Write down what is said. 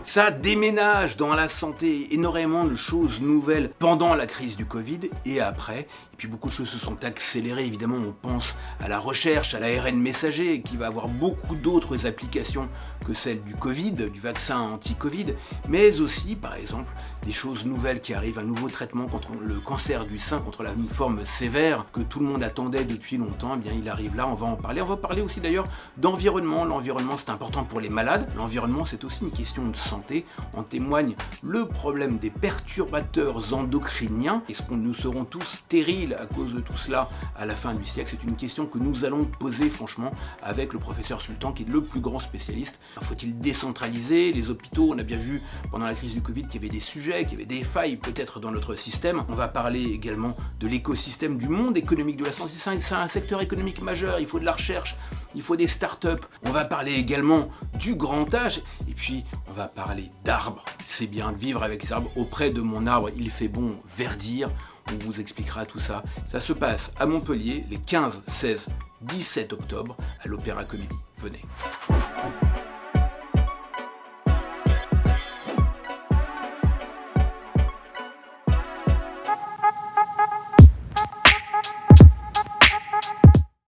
Ça déménage dans la santé, énormément de choses nouvelles pendant la crise du Covid et après. Et puis beaucoup de choses se sont accélérées, évidemment on pense à la recherche, à l'ARN messager qui va avoir beaucoup d'autres applications que celle du Covid, du vaccin anti-Covid, mais aussi par exemple des choses nouvelles qui arrivent, un nouveau traitement contre le cancer du sein, contre la forme sévère que tout le monde attendait depuis longtemps. Eh bien il arrive là, on va en parler. On va parler aussi d'ailleurs d'environnement. L'environnement c'est important pour les malades, l'environnement c'est aussi une question de santé. En témoigne le problème des perturbateurs endocriniens. Est-ce que nous serons tous stériles à cause de tout cela à la fin du siècle? C'est une question que nous allons poser franchement avec le professeur Sultan qui est le plus grand spécialiste. Faut-il décentraliser les hôpitaux? On a bien vu pendant la crise du Covid qu'il y avait des sujets, qu'il y avait des failles peut-être dans notre système. On va parler également de l'écosystème du monde économique de la santé. C'est un secteur économique majeur, il faut de la recherche, il faut des startups. On va parler également du grand âge et puis on va parler d'arbres. C'est bien de vivre avec les arbres. Auprès de mon arbre, il fait bon verdir. On vous expliquera tout ça. Ça se passe à Montpellier les 15, 16, 17 octobre à l'Opéra Comédie. Venez.